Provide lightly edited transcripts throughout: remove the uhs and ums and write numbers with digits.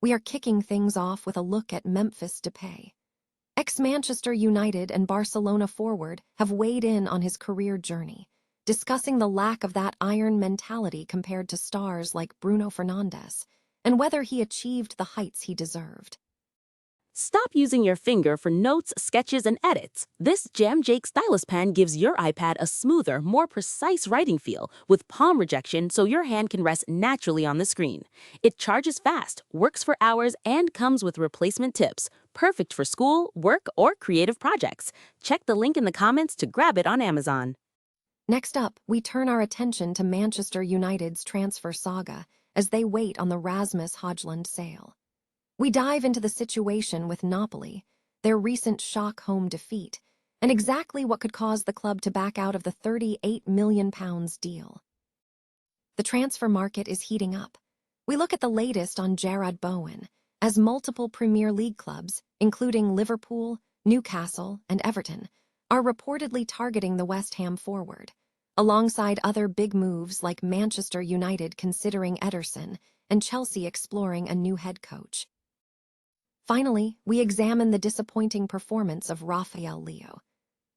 we are kicking things off with a look at Memphis Depay. Ex-Manchester United and Barcelona forward have weighed in on his career journey, discussing the lack of that iron mentality compared to stars like Bruno Fernandes, and whether he achieved the heights he deserved. Stop using your finger for notes, sketches, and edits. This Jam Jake stylus pen gives your iPad a smoother, more precise writing feel with palm rejection so your hand can rest naturally on the screen. It charges fast, works for hours, and comes with replacement tips. Perfect for school, work, or creative projects. Check the link in the comments to grab it on Amazon. Next up, we turn our attention to Manchester United's transfer saga as they wait on the Rasmus Hojlund sale. We dive into the situation with Napoli, their recent shock home defeat, and exactly what could cause the club to back out of the £38 million deal. The transfer market is heating up. We look at the latest on Jarrod Bowen, as multiple Premier League clubs, including Liverpool, Newcastle, and Everton, are reportedly targeting the West Ham forward, alongside other big moves like Manchester United considering Ederson and Chelsea exploring a new head coach. Finally, we examine the disappointing performance of Rafael Leo.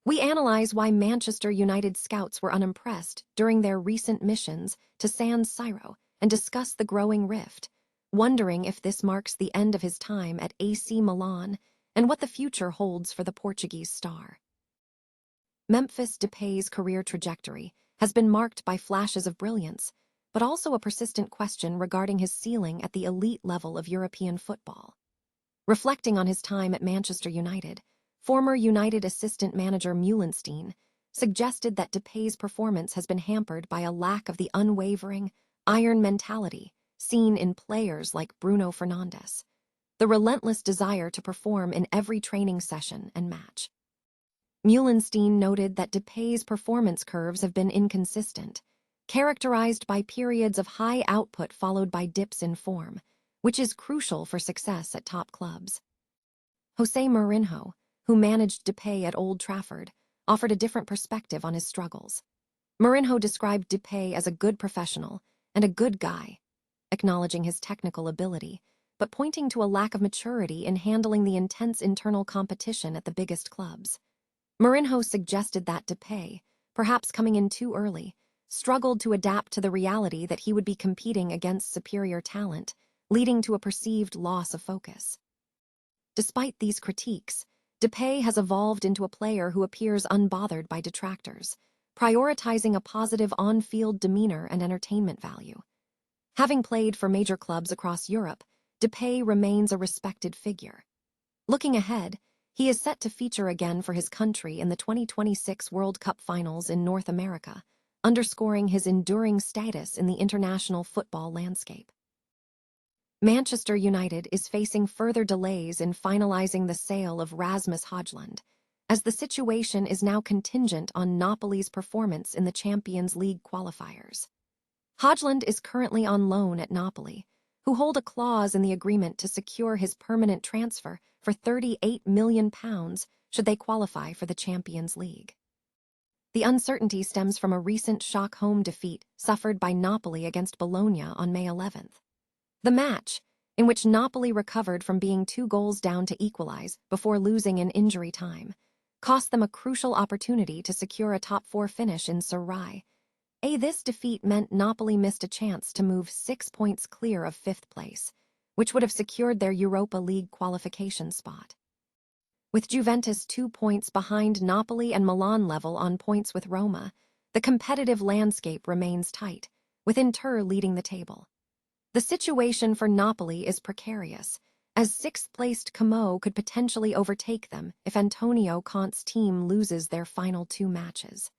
We analyze why Manchester United scouts were unimpressed during their recent missions to San Siro and discuss the growing rift, wondering if this marks the end of his time at AC Milan and what the future holds for the Portuguese star. Memphis Depay's career trajectory has been marked by flashes of brilliance, but also a persistent question regarding his ceiling at the elite level of European football. Reflecting on his time at Manchester United, former United assistant manager Meulenstein suggested that Depay's performance has been hampered by a lack of the unwavering, iron mentality seen in players like Bruno Fernandes, the relentless desire to perform in every training session and match. Meulenstein noted that Depay's performance curves have been inconsistent, characterized by periods of high output followed by dips in form, which is crucial for success at top clubs. Jose Mourinho, who managed Depay at Old Trafford, offered a different perspective on his struggles. Mourinho described Depay as a good professional and a good guy, acknowledging his technical ability, but pointing to a lack of maturity in handling the intense internal competition at the biggest clubs. Mourinho suggested that Depay, perhaps coming in too early, struggled to adapt to the reality that he would be competing against superior talent, leading to a perceived loss of focus. Despite these critiques, Depay has evolved into a player who appears unbothered by detractors, prioritizing a positive on-field demeanor and entertainment value. Having played for major clubs across Europe, Depay remains a respected figure. Looking ahead, he is set to feature again for his country in the 2026 World Cup Finals in North America, underscoring his enduring status in the international football landscape. Manchester United is facing further delays in finalizing the sale of Rasmus Hojlund, as the situation is now contingent on Napoli's performance in the Champions League qualifiers. Hojlund is currently on loan at Napoli, who hold a clause in the agreement to secure his permanent transfer for £38 million should they qualify for the Champions League. The uncertainty stems from a recent shock home defeat suffered by Napoli against Bologna on May 11th. The match, in which Napoli recovered from being 2 goals down to equalize before losing in injury time, cost them a crucial opportunity to secure a top-4 finish in Serie A. This defeat meant Napoli missed a chance to move 6 points clear of 5th place, which would have secured their Europa League qualification spot. With Juventus 2 points behind Napoli and Milan level on points with Roma, the competitive landscape remains tight, with Inter leading the table. The situation for Napoli is precarious, as 6th-placed Como could potentially overtake them if Antonio Conte's team loses their final 2 matches.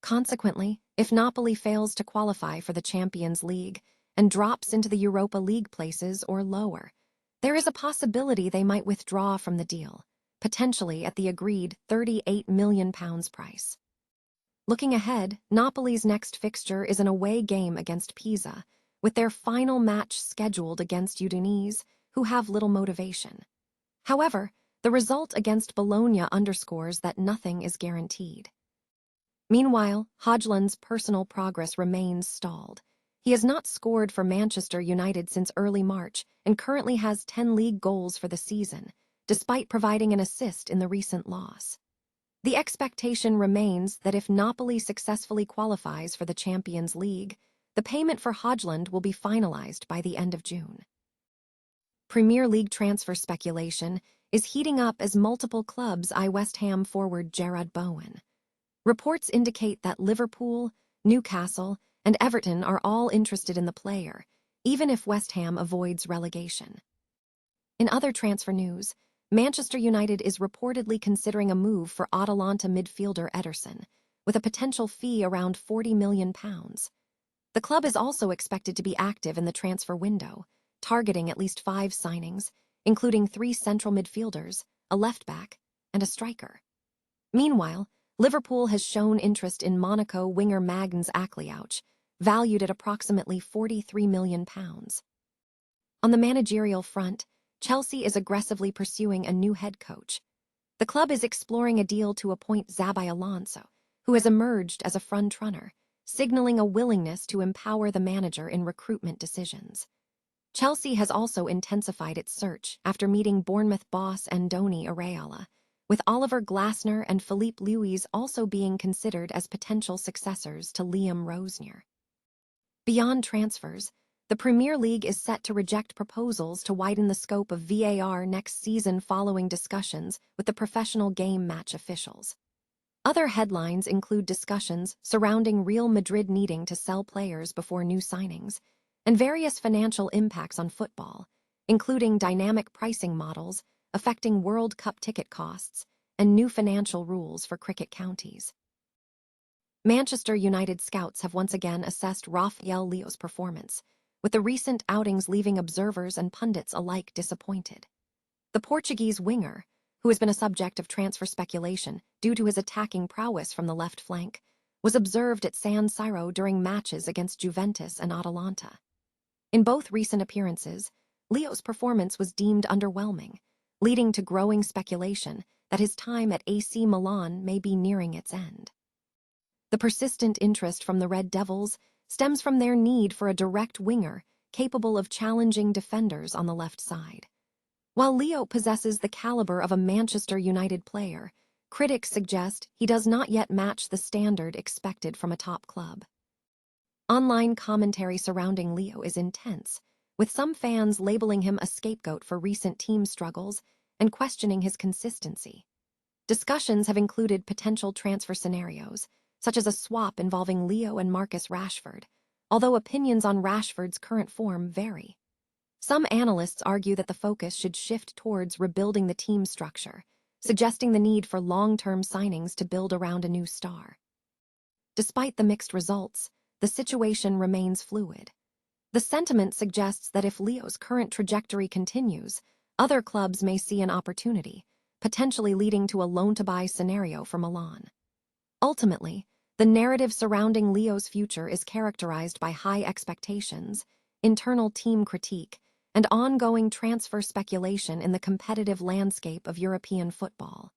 Consequently, if Napoli fails to qualify for the Champions League and drops into the Europa League places or lower, there is a possibility they might withdraw from the deal, potentially at the agreed £38 million price. Looking ahead, Napoli's next fixture is an away game against Pisa, with their final match scheduled against Udinese, who have little motivation. However, the result against Bologna underscores that nothing is guaranteed. Meanwhile, Hojlund's personal progress remains stalled. He has not scored for Manchester United since early March and currently has 10 league goals for the season, despite providing an assist in the recent loss. The expectation remains that if Napoli successfully qualifies for the Champions League, the payment for Hojlund will be finalized by the end of June. Premier League transfer speculation is heating up as multiple clubs eye West Ham forward Jarrod Bowen. Reports indicate that Liverpool, Newcastle, and Everton are all interested in the player, even if West Ham avoids relegation. In other transfer news, Manchester United is reportedly considering a move for Atalanta midfielder Ederson, with a potential fee around £40 million. The club is also expected to be active in the transfer window, targeting at least 5 signings, including 3 central midfielders, a left-back, and a striker. Meanwhile, Liverpool has shown interest in Monaco winger Magnus Akliouch, valued at approximately £43 million. On the managerial front, Chelsea is aggressively pursuing a new head coach. The club is exploring a deal to appoint Xabi Alonso, who has emerged as a frontrunner, signaling a willingness to empower the manager in recruitment decisions. Chelsea has also intensified its search after meeting Bournemouth boss Andoni Iraola, with Oliver Glasner and Philippe Luis also being considered as potential successors to Liam Rosenior. Beyond transfers, the Premier League is set to reject proposals to widen the scope of VAR next season following discussions with the professional game match officials. Other headlines include discussions surrounding Real Madrid needing to sell players before new signings, and various financial impacts on football, including dynamic pricing models affecting World Cup ticket costs and new financial rules for cricket counties. Manchester United scouts have once again assessed Rafael Leao's performance, with the recent outings leaving observers and pundits alike disappointed. The Portuguese winger, who has been a subject of transfer speculation due to his attacking prowess from the left flank, was observed at San Siro during matches against Juventus and Atalanta. In both recent appearances, Leao's performance was deemed underwhelming, leading to growing speculation that his time at AC Milan may be nearing its end. The persistent interest from the Red Devils stems from their need for a direct winger capable of challenging defenders on the left side. While Leo possesses the caliber of a Manchester United player, critics suggest he does not yet match the standard expected from a top club. Online commentary surrounding Leo is intense, with some fans labeling him a scapegoat for recent team struggles and questioning his consistency. Discussions have included potential transfer scenarios, such as a swap involving Leo and Marcus Rashford, although opinions on Rashford's current form vary. Some analysts argue that the focus should shift towards rebuilding the team structure, suggesting the need for long-term signings to build around a new star. Despite the mixed results, the situation remains fluid. The sentiment suggests that if Leo's current trajectory continues, other clubs may see an opportunity, potentially leading to a loan-to-buy scenario for Milan. Ultimately, the narrative surrounding Leo's future is characterized by high expectations, internal team critique, and ongoing transfer speculation in the competitive landscape of European football.